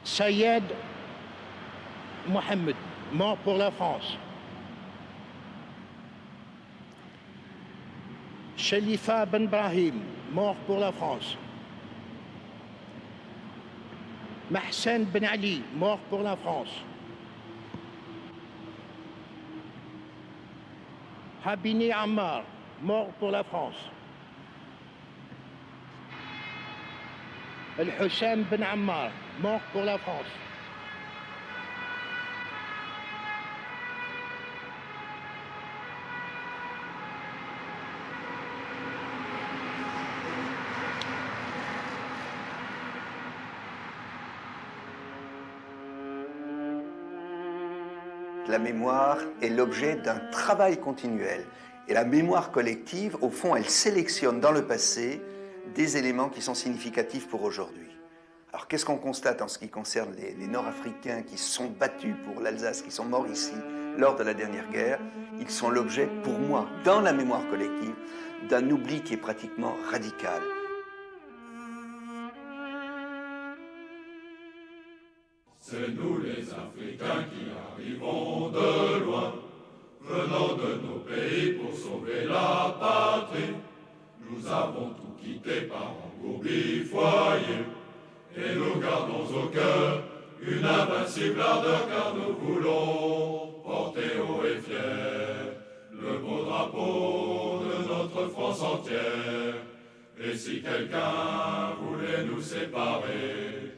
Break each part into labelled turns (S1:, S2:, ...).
S1: Sayed Mohamed, mort pour la France. Khalifa Ben Brahim, mort pour la France. Mahsen Ben Ali, mort pour la France. Habini Ammar, mort pour la France. El-Hussein Ben Ammar, mort pour la France.
S2: La mémoire est l'objet d'un travail continuel. Et la mémoire collective, au fond, elle sélectionne dans le passé des éléments qui sont significatifs pour aujourd'hui. Alors qu'est-ce qu'on constate en ce qui concerne les Nord-Africains qui se sont battus pour l'Alsace, qui sont morts ici lors de la dernière guerre? Ils sont l'objet, pour moi, dans la mémoire collective, d'un oubli qui est pratiquement radical.
S3: C'est nous les Africains qui arrivons de loin, venant de nos pays pour sauver la patrie. Nous avons tout quitté par engourbis foyer, et nous gardons au cœur une invincible ardeur, car nous voulons porter haut et fier le beau drapeau de notre France entière. Et si quelqu'un voulait nous séparer,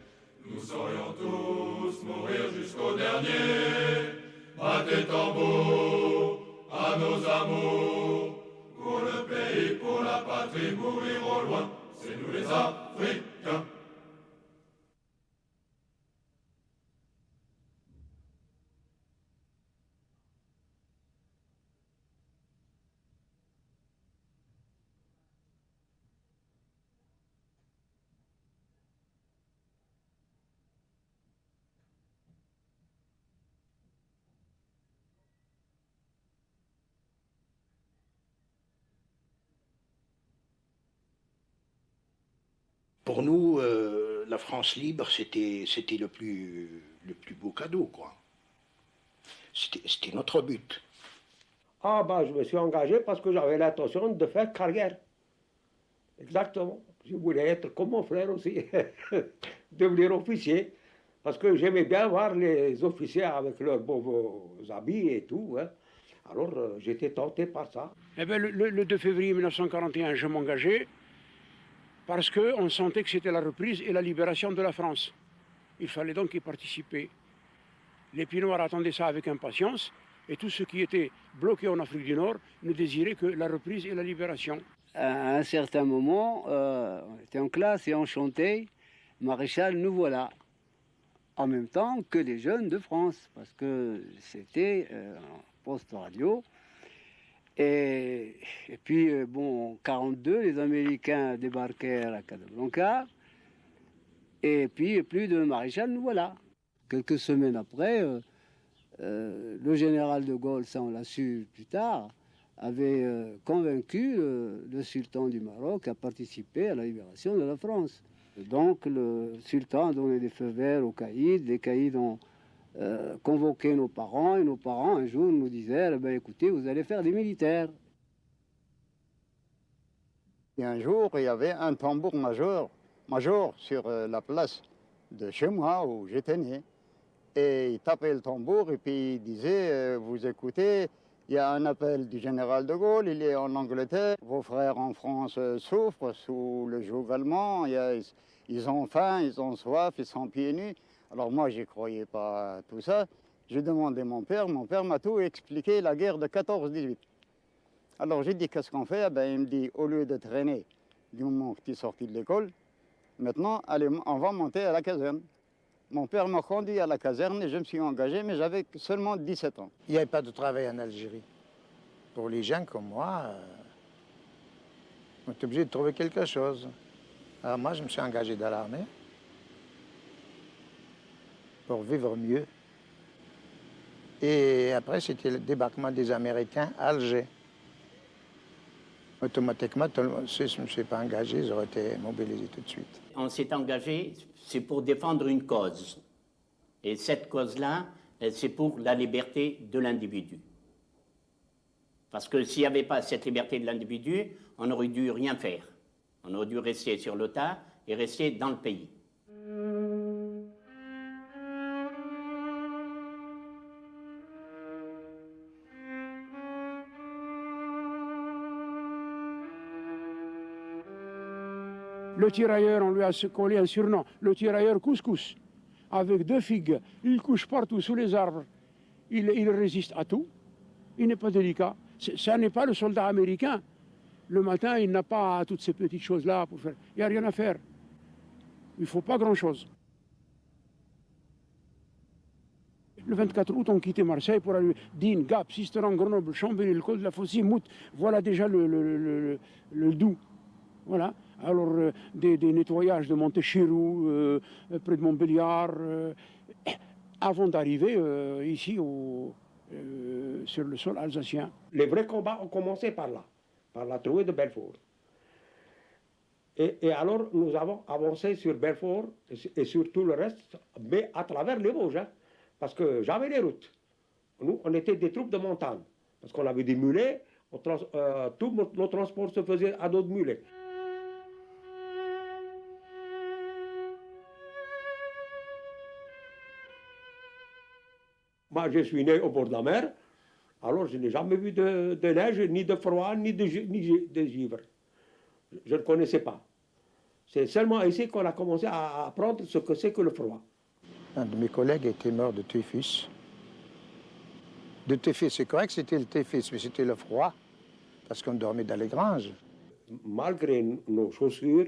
S3: nous saurions tous mourir jusqu'au dernier. Battez tambour à nos amours, pour le pays, pour la patrie, mourir au loin, c'est nous les Africains.
S1: Pour nous, la France libre, c'était le plus beau cadeau, quoi. C'était notre but.
S4: Ah ben, je me suis engagé parce que j'avais l'intention de faire carrière. Exactement. Je voulais être comme mon frère aussi, devenir officier. Parce que j'aimais bien voir les officiers avec leurs beaux habits et tout. Hein. Alors j'étais tenté par ça.
S5: Eh bien, le 2 février 1941, je m'engageais parce qu'on sentait que c'était la reprise et la libération de la France. Il fallait donc y participer. Les Pieds Noirs attendaient ça avec impatience, et tous ceux qui étaient bloqués en Afrique du Nord ne désiraient que la reprise et la libération.
S6: À un certain moment, on était en classe et on chantait « Maréchal, nous voilà », en même temps que les jeunes de France, parce que c'était un poste radio. Et puis, bon, en 1942, les Américains débarquèrent à Casablanca, et puis plus de Maréchal, nous voilà. Quelques semaines après, le général de Gaulle, ça on l'a su plus tard, avait convaincu le sultan du Maroc à participer à la libération de la France. Donc le sultan a donné des feux verts aux caïds, les caïds ont convoqué nos parents, et nos parents un jour nous disaient, ben, écoutez, vous allez faire des militaires.
S7: Et un jour, il y avait un tambour major sur la place de chez moi où j'étais né. Et il tapait le tambour et puis il disait, vous écoutez, il y a un appel du général de Gaulle, il est en Angleterre, vos frères en France souffrent sous le joug allemand, ils ont faim, ils ont soif, ils sont pieds nus. Alors moi, je n'y croyais pas à tout ça. J'ai demandé mon père m'a tout expliqué, la guerre de 14-18. Alors j'ai dit, qu'est-ce qu'on fait? Ben, il me dit, au lieu de traîner du moment que tu es sorti de l'école, maintenant, allez, on va monter à la caserne. Mon père m'a conduit à la caserne et je me suis engagé, mais j'avais seulement 17 ans.
S8: Il n'y avait pas de travail en Algérie. Pour les gens comme moi, on est obligé de trouver quelque chose. Alors moi, je me suis engagé dans l'armée pour vivre mieux. Et après, c'était le débarquement des Américains à Alger. Automatiquement, si je ne me suis pas engagé, j'aurais été mobilisé tout de suite.
S9: On s'est engagé, c'est pour défendre une cause. Et cette cause-là, c'est pour la liberté de l'individu. Parce que s'il n'y avait pas cette liberté de l'individu, on n'aurait dû rien faire. On aurait dû rester sur le tas et rester dans le pays.
S5: Le tirailleur, on lui a collé un surnom, le tirailleur couscous, avec 2 figues. Il couche partout sous les arbres. Il résiste à tout. Il n'est pas délicat. Ça n'est pas le soldat américain. Le matin, il n'a pas toutes ces petites choses-là pour faire. Il n'y a rien à faire. Il ne faut pas grand-chose. Le 24 août, on quittait Marseille pour aller Digne, Gap, Sisteron, Grenoble, Chambéry, le col de la Faucille, Mout. Voilà déjà le Doubs. Voilà. Alors, des nettoyages de Montéchirou, près de Montbéliard, avant d'arriver ici sur le sol alsacien.
S4: Les vrais combats ont commencé par là, par la trouée de Belfort. Et alors, nous avons avancé sur Belfort et sur tout le reste, mais à travers les Vosges, hein, parce que j'avais les routes. Nous, on était des troupes de montagne, parce qu'on avait des mulets, tout nos transports se faisait à dos de mulets. Moi, je suis né au bord de la mer, alors je n'ai jamais vu de neige, ni de froid, ni de givre. Je ne connaissais pas. C'est seulement ici qu'on a commencé à apprendre ce que c'est que le froid.
S8: Un de mes collègues était mort de typhus. De typhus, c'est correct, c'était le typhus, mais c'était le froid, parce qu'on dormait dans les granges.
S4: Malgré nos chaussures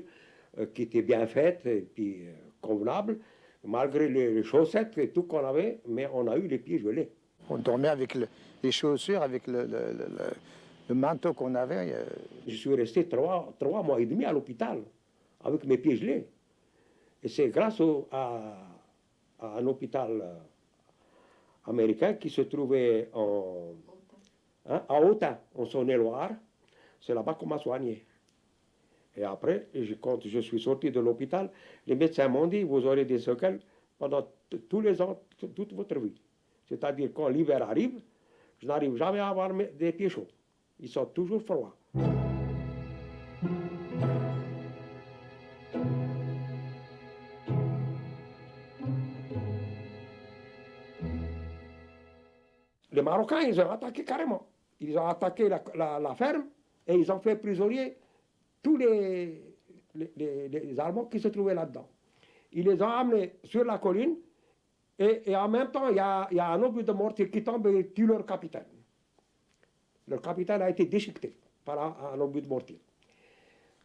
S4: qui étaient bien faites et puis convenables, malgré les chaussettes et tout qu'on avait, mais on a eu les pieds gelés.
S8: On dormait avec les chaussures, avec le manteau qu'on avait.
S4: Je suis resté 3 mois et demi à l'hôpital, avec mes pieds gelés. Et c'est grâce à un hôpital américain qui se trouvait à Autun, en Saône-et-Loire. C'est là-bas qu'on m'a soigné. Et après, quand je suis sorti de l'hôpital, les médecins m'ont dit, vous aurez des séquelles pendant tous les ans, toute votre vie. C'est-à-dire, quand l'hiver arrive, je n'arrive jamais à avoir des pieds chauds. Ils sont toujours froids. Les Marocains, ils ont attaqué carrément. Ils ont attaqué la ferme et ils ont fait prisonniers tous les Allemands qui se trouvaient là-dedans. Ils les ont amenés sur la colline et en même temps, il y a un obus de mortier qui tombe et tue leur capitaine. Leur capitaine a été déchiqueté par un obus de mortier.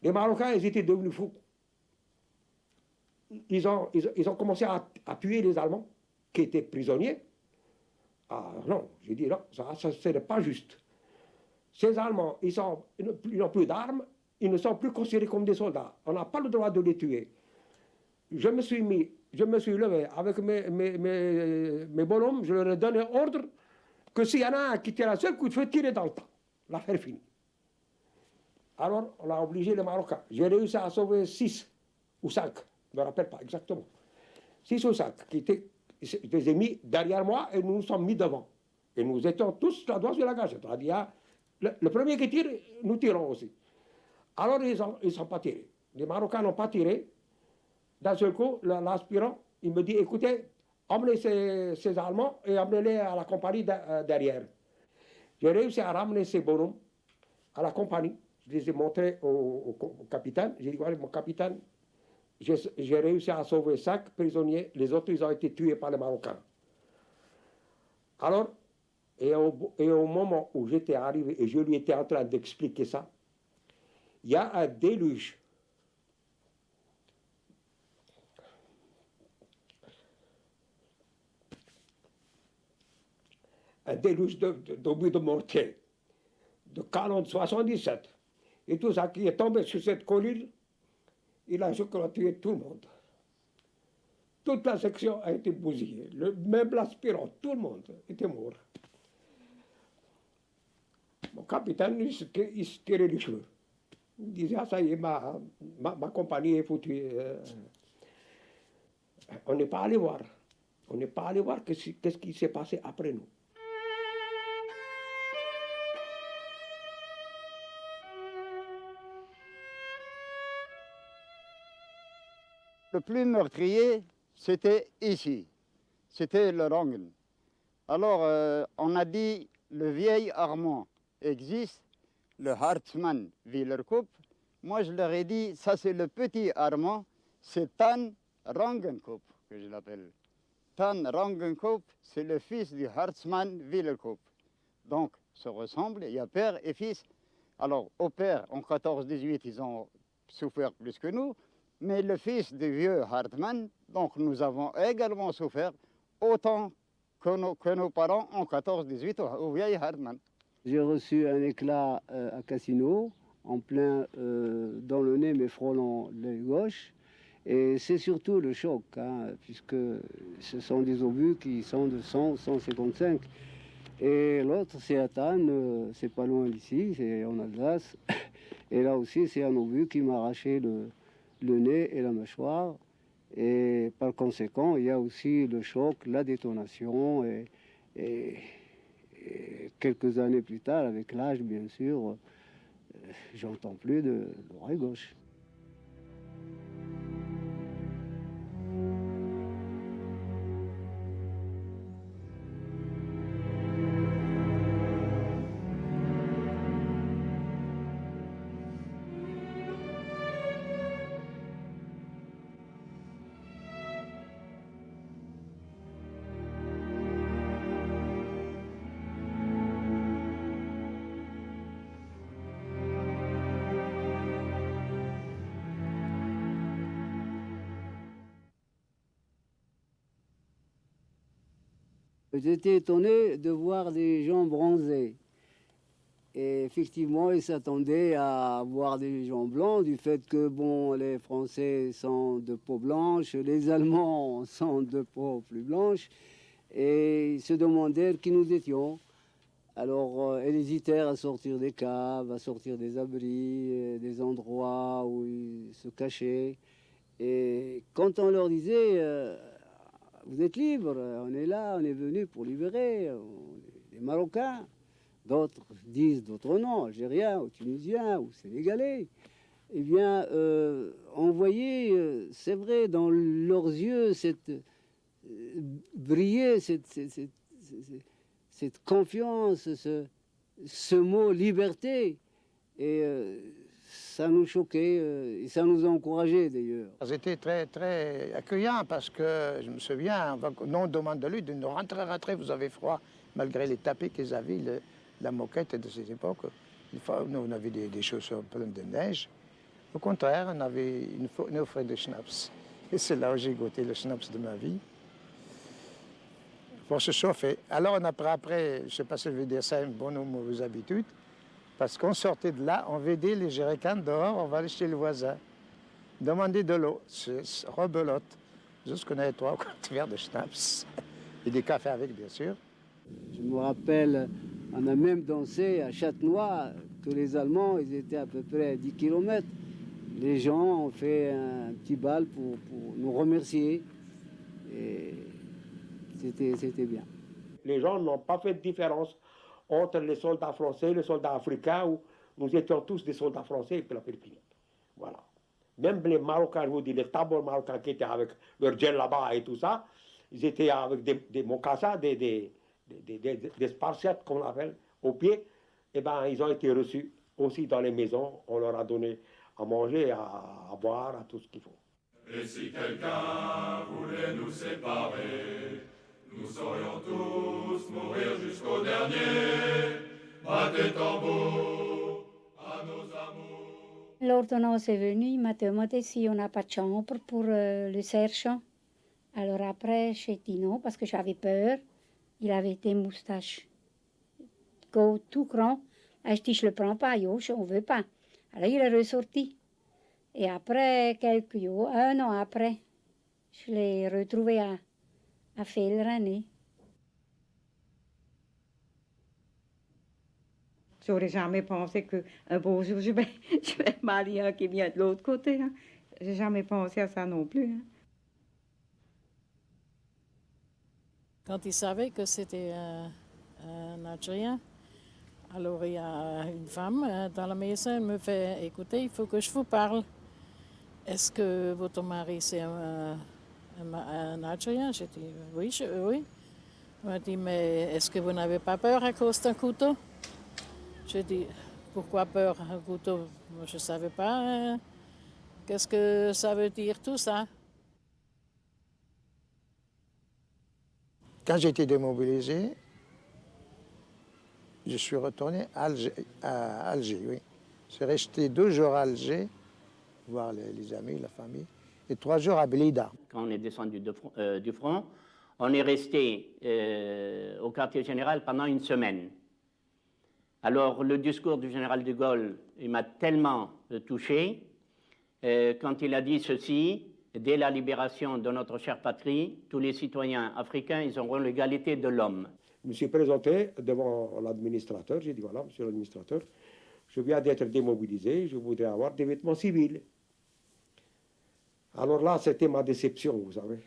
S4: Les Marocains, ils étaient devenus fous. Ils ont commencé à tuer les Allemands qui étaient prisonniers. Ah non, j'ai dit non, ça ce n'est pas juste. Ces Allemands, ils n'ont plus d'armes, ils ne sont plus considérés comme des soldats. On n'a pas le droit de les tuer. Je me suis levé avec mes bonhommes, je leur ai donné ordre que s'il y en a un qui tire un seul coup de feu, tirer dans le tas. L'affaire est finie. Alors, on a obligé les Marocains. J'ai réussi à sauver 6 ou 5, je ne me rappelle pas exactement. 6 ou 5 qui étaient mis derrière moi et nous nous sommes mis devant. Et nous étions tous la doigt sur la gâchette. C'est-à-dire, le premier qui tire, nous tirons aussi. Alors, ils ne sont pas tirés. Les Marocains n'ont pas tiré. D'un seul coup, l'aspirant, il me dit, écoutez, emmenez ces Allemands et emmenez-les à la compagnie derrière. J'ai réussi à ramener ces bonhommes à la compagnie. Je les ai montrés au capitaine. J'ai dit, voilà, mon capitaine, j'ai réussi à sauver 5 prisonniers. Les autres, ils ont été tués par les Marocains. Alors, et au moment où j'étais arrivé et je lui étais en train d'expliquer ça, il y a un déluge. Un déluge d'obus de mortier, de canon de 77. Et tout ça qui est tombé sur cette colline, il a tué tout le monde. Toute la section a été bousillée. Même l'aspirant, tout le monde était mort. Mon capitaine, il se tirait les cheveux. Il disait, ah ça y est, ma compagnie est foutue. On n'est pas allé voir. On n'est pas allé voir qu'est-ce qui s'est passé après nous.
S7: Le plus meurtrier, c'était ici. C'était le Rangen. Alors, on a dit, le vieil Armand existe, le Hartmann Wielerkopf. Moi, je leur ai dit, ça c'est le petit Armand, c'est Tan Rangenkopf, que je l'appelle. Tan Rangenkopf, c'est le fils du Hartmann Wielerkopf. Donc, ça ressemble, il y a père et fils. Alors, au père, en 14-18, ils ont souffert plus que nous, mais le fils du vieux Hartmann, donc nous avons également souffert autant que nos parents en 14-18 au vieil Hartmann.
S6: J'ai reçu un éclat à Cassino, en plein dans le nez, mais frôlant l'œil gauche. Et c'est surtout le choc, hein, puisque ce sont des obus qui sont de 100, 155. Et l'autre, c'est à Tannes, c'est pas loin d'ici, c'est en Alsace. Et là aussi, c'est un obus qui m'a arraché le nez et la mâchoire. Et par conséquent, il y a aussi le choc, la détonation. Et quelques années plus tard, avec l'âge, bien sûr, j'entends plus de l'oreille gauche. J'étais étonné de voir des gens bronzés. Et effectivement, ils s'attendaient à voir des gens blancs, du fait que bon, les Français sont de peau blanche, les Allemands sont de peau plus blanche, et ils se demandaient qui nous étions. Alors, ils hésitèrent à sortir des caves, à sortir des abris, des endroits où ils se cachaient. Et quand on leur disait vous êtes libres, on est là, on est venu pour libérer les Marocains. D'autres disent d'autres noms, Algériens ou Tunisiens ou Sénégalais. Eh bien, on voyait, c'est vrai, dans leurs yeux, briller cette confiance, ce mot liberté. Et ça nous choquait et ça nous encourageait d'ailleurs.
S8: C'était très, très accueillant parce que je me souviens, non demande de lui, de nous rentrer, vous avez froid, malgré les tapis qu'ils avaient, la moquette de cette époque. Nous, on avait des chaussures pleines de neige. Au contraire, on avait une offre de schnapps. Et c'est là où j'ai goûté le schnapps de ma vie. Pour se chauffer. Alors, on a pris après, je ne sais pas si je veux dire ça, une bonne ou mauvaise habitude. Parce qu'on sortait de là, on vidait les jerrycans dehors, on va aller chez le voisin, demander de l'eau, rebelote, juste qu'on avait 3 ou 4 verres de schnapps, et des cafés avec, bien sûr.
S6: Je me rappelle, on a même dansé à Châtenois, que les Allemands, ils étaient à peu près à 10 km. Les gens ont fait un petit bal pour nous remercier, et c'était bien.
S4: Les gens n'ont pas fait de différence entre les soldats français et les soldats africains, où nous étions tous des soldats français et puis la Philippine. Voilà. Même les Marocains, je vous dis, les tabours marocains qui étaient avec leur gel là-bas et tout ça, ils étaient avec des mocassins, des spartiates qu'on appelle, aux pieds. Eh bien, ils ont été reçus aussi dans les maisons. On leur a donné à manger, à boire, à tout ce qu'il faut.
S3: Et si quelqu'un voulait nous séparer, nous saurions tous mourir jusqu'au dernier. Battez tambour à nos amours.
S10: L'ordonnance est venue, il m'a demandé si on n'a pas de chambre pour le sergent. Alors après, j'ai dit non parce que j'avais peur. Il avait des moustaches tout grand. Et je dis, je ne le prends pas, yo, on ne veut pas. Alors il est ressorti. Et après, un an après, je l'ai retrouvé à Féleranais.
S11: J'aurais jamais pensé qu'un beau jour, je vais marier un qui vient de l'autre côté. Hein. J'ai jamais pensé à ça non plus. Hein.
S12: Quand il savait que c'était un Algérien, alors il y a une femme dans la maison, elle me fait, écoutez, il faut que je vous parle. Est-ce que votre mari c'est un Algérien? J'ai dit oui, oui. Elle m'a dit, mais est-ce que vous n'avez pas peur à cause d'un couteau? J'ai dit, pourquoi peur un couteau? Moi, je ne savais pas. Qu'est-ce que ça veut dire tout ça?
S8: Quand j'ai été démobilisé, je suis retourné à Alger, oui. Je suis resté 2 jours à Alger, voir les amis, la famille, et 3 jours à Blida.
S9: Quand on est descendu du front, on est resté au quartier général pendant une semaine. Alors, le discours du général de Gaulle, il m'a tellement touché, quand il a dit ceci: dès la libération de notre chère patrie, tous les citoyens africains, ils auront l'égalité de l'homme.
S4: Je me suis présenté devant l'administrateur, j'ai dit voilà, monsieur l'administrateur, je viens d'être démobilisé, je voudrais avoir des vêtements civils. Alors là, c'était ma déception, vous savez.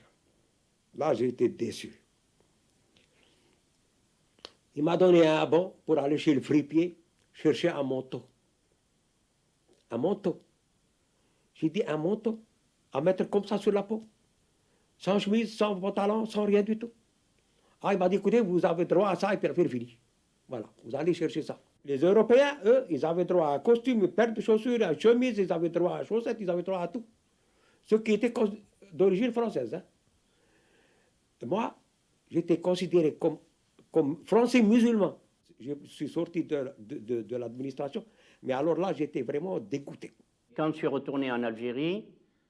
S4: Là, j'ai été déçu. Il m'a donné un bon pour aller chez le fripier chercher un manteau. Un manteau. J'ai dit un manteau à mettre comme ça sur la peau. Sans chemise, sans pantalon, sans rien du tout. Ah, il m'a dit, écoutez, vous avez droit à ça et puis fini. Voilà, vous allez chercher ça. Les Européens, eux, ils avaient droit à un costume, une paire de chaussures, à une chemise, ils avaient droit à chaussettes, ils avaient droit à tout. Ceux qui étaient d'origine française. Hein. Et moi, j'étais considéré comme français musulman. Je suis sorti de l'administration, mais alors là, j'étais vraiment dégoûté.
S9: Quand je suis retourné en Algérie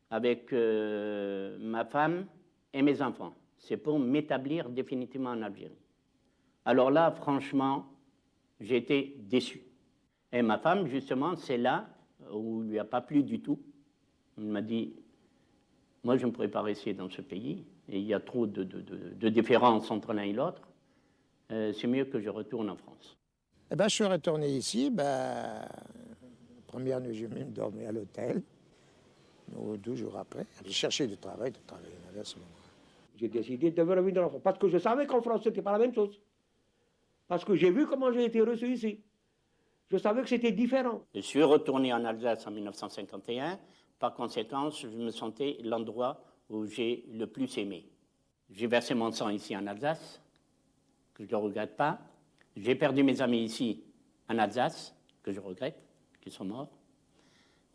S9: avec ma femme et mes enfants, c'est pour m'établir définitivement en Algérie. Alors là, franchement, j'ai été déçu. Et ma femme, justement, c'est là où il ne lui a pas plu du tout. Elle m'a dit, moi, je ne pourrais pas rester dans ce pays, et il y a trop de différences entre l'un et l'autre. C'est mieux que je retourne en France.
S8: Eh ben, je suis retourné ici. Première nuit, j'ai même dormi à l'hôtel. 2 jours après, j'ai cherché du travail à ce moment.
S4: J'ai décidé de revenir en France, parce que je savais qu'en France, ce n'était pas la même chose. Parce que j'ai vu comment j'ai été reçu ici. Je savais que c'était différent.
S9: Je suis retourné en Alsace en 1951. Par conséquent, je me sentais l'endroit où j'ai le plus aimé. J'ai versé mon sang ici en Alsace, que je ne regrette pas. J'ai perdu mes amis ici en Alsace, que je regrette, qui sont morts.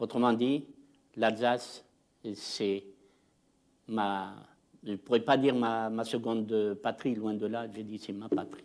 S9: Autrement dit, l'Alsace, c'est je ne pourrais pas dire ma seconde patrie, loin de là, j'ai dit c'est ma patrie.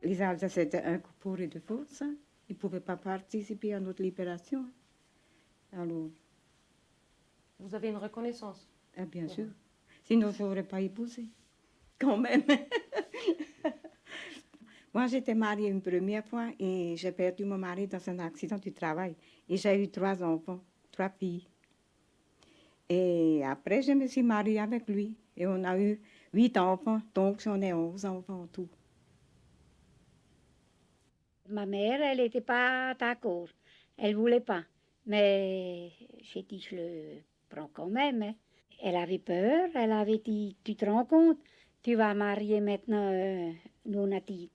S11: Les Alsaciens étaient un coup pourri de force. Hein. Ils ne pouvaient pas participer à notre libération. Alors,
S13: vous avez une reconnaissance?
S11: Ah, bien sûr. Sinon, je n'aurais pas épousé. Quand même. Moi, j'étais mariée une première fois et j'ai perdu mon mari dans un accident du travail. Et j'ai eu 3 enfants, 3 filles. Et après, je me suis mariée avec lui. Et on a eu 8 enfants, donc j'en ai 11 enfants en tout.
S10: Ma mère, elle n'était pas d'accord. Elle ne voulait pas. Mais j'ai dit, je le prends quand même. Hein. Elle avait peur. Elle avait dit, tu te rends compte, tu vas marier maintenant, nous on a dit,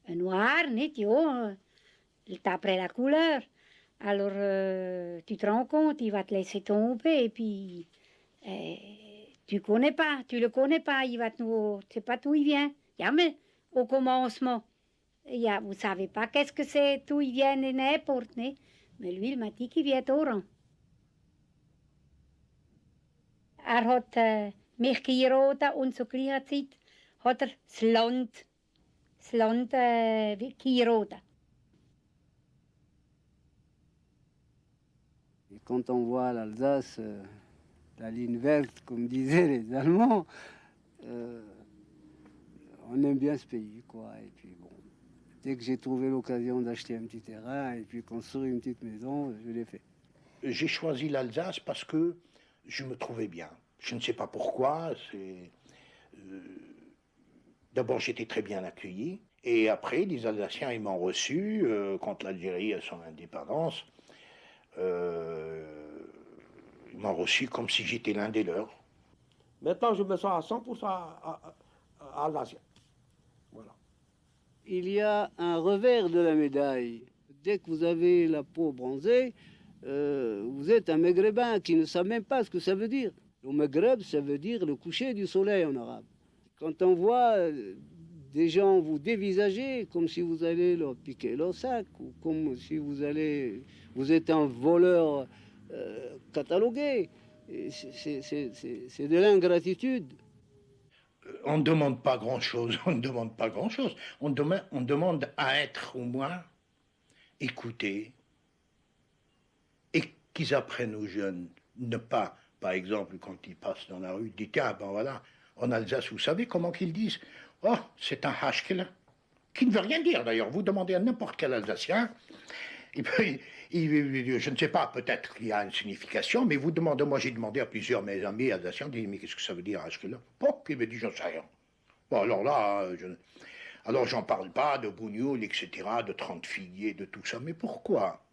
S10: un noir, d'après la couleur. Alors, tu te rends compte, il va te laisser tomber. Et puis, tu le connais pas. Il va tu ne sais pas d'où il vient. Jamais, au commencement. Vous ne savez pas qu'est-ce que c'est, d'où il vient, n'importe, né? Mais lui, il m'a dit qu'il vient d'Oran. Hat mich geheiratet und zur gleichen Zeit hat das Land geheiratet.
S6: Et quand on voit l'Alsace, la ligne verte, comme disaient les Allemands, on aime bien ce pays, quoi. Et puis bon, dès que j'ai trouvé l'occasion d'acheter un petit terrain et puis construire une petite maison, je l'ai fait.
S1: J'ai choisi l'Alsace parce que je me trouvais bien. Je ne sais pas pourquoi. D'abord, j'étais très bien accueilli. Et après, les Alsaciens, ils m'ont reçu quand l'Algérie a son indépendance. Ils m'ont reçu comme si j'étais l'un des leurs.
S4: Maintenant, je me sens à 100% alsacien. Voilà.
S6: Il y a un revers de la médaille. Dès que vous avez la peau bronzée, vous êtes un maghrébin qui ne sait même pas ce que ça veut dire. Le Maghreb, ça veut dire le coucher du soleil en arabe. Quand on voit des gens vous dévisager comme si vous allez leur piquer leur sac, ou comme si vous êtes un voleur catalogué, c'est de l'ingratitude.
S1: On ne demande pas grand-chose, on ne demande pas grand-chose. On demande à être au moins écoutés et qu'ils apprennent aux jeunes. Ne pas, par exemple, quand ils passent dans la rue, dire tiens, ben voilà, en Alsace, vous savez comment qu'ils disent? Oh, c'est un hachkel, qui ne veut rien dire d'ailleurs. Vous demandez à n'importe quel Alsacien, je ne sais pas, peut-être qu'il y a une signification, mais vous demandez, moi j'ai demandé à plusieurs de mes amis alsaciens, mais qu'est-ce que ça veut dire hachkel? Bon, puis il me dit, j'en sais rien. Bon, alors là, alors j'en parle pas de bougnoul, etc., de 30 figuiers, de tout ça, mais pourquoi?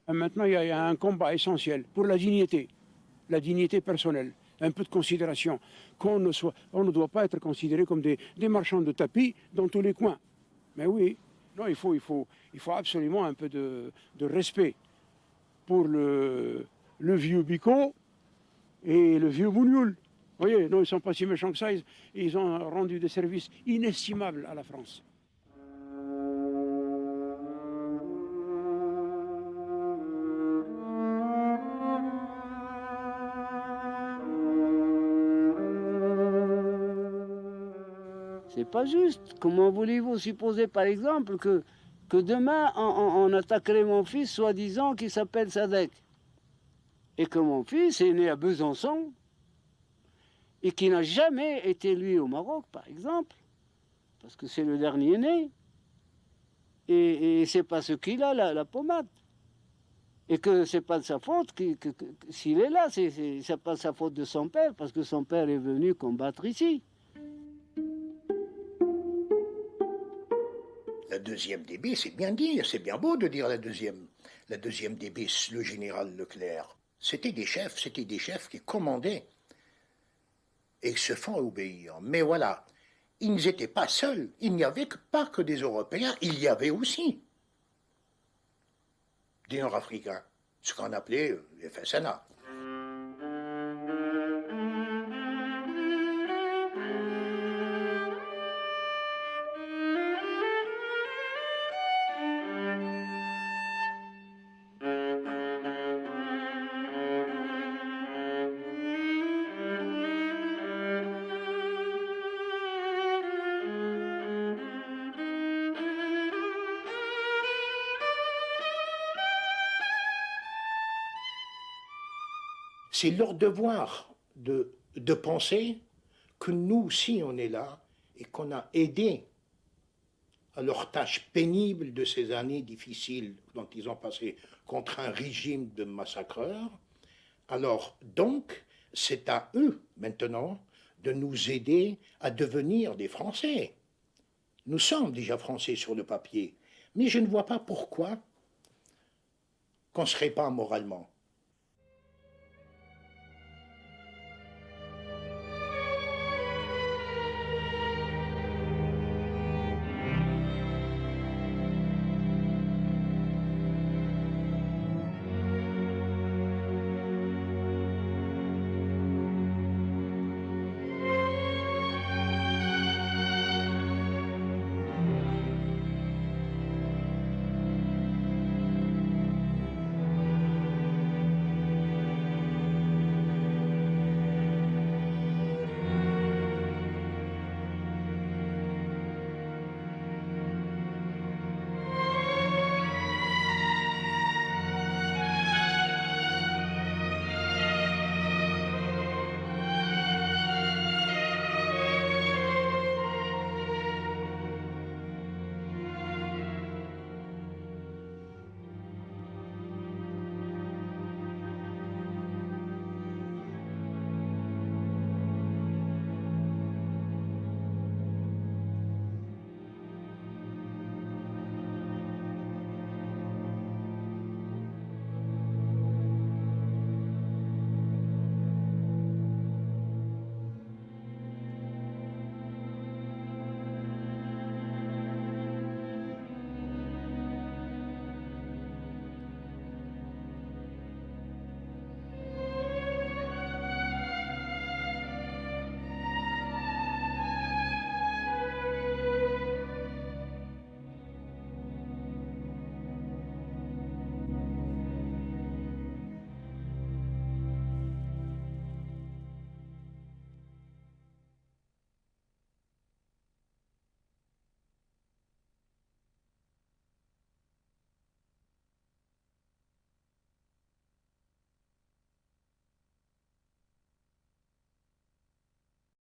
S5: Maintenant, il y a un combat essentiel pour la dignité personnelle, un peu de considération, on ne doit pas être considéré comme des marchands de tapis dans tous les coins. Mais oui, non, il faut absolument un peu de respect pour le vieux Bicot et le vieux Bougnoul. Vous voyez, non, ils ne sont pas si méchants que ça, ils ont rendu des services inestimables à la France.
S6: C'est pas juste. Comment voulez-vous supposer, par exemple, que demain, on attaquerait mon fils, soi-disant, qui s'appelle Sadek, et que mon fils est né à Besançon, et qui n'a jamais été, lui, au Maroc, par exemple, parce que c'est le dernier né, et c'est parce qu'il a la pommade, et que c'est pas de sa faute s'il est là, c'est pas de sa faute de son père, parce que son père est venu combattre ici.
S1: La deuxième DB, c'est bien dire, c'est bien beau de dire la deuxième DB, le général Leclerc. C'était des chefs qui commandaient et se font obéir. Mais voilà, ils n'étaient pas seuls, il n'y avait pas que des Européens, il y avait aussi des Nord-Africains, ce qu'on appelait les FSNA. C'est leur devoir de penser que nous aussi on est là et qu'on a aidé à leur tâche pénible de ces années difficiles dont ils ont passé contre un régime de massacreurs. Alors donc, c'est à eux maintenant de nous aider à devenir des Français. Nous sommes déjà Français sur le papier, mais je ne vois pas pourquoi qu'on ne serait pas moralement.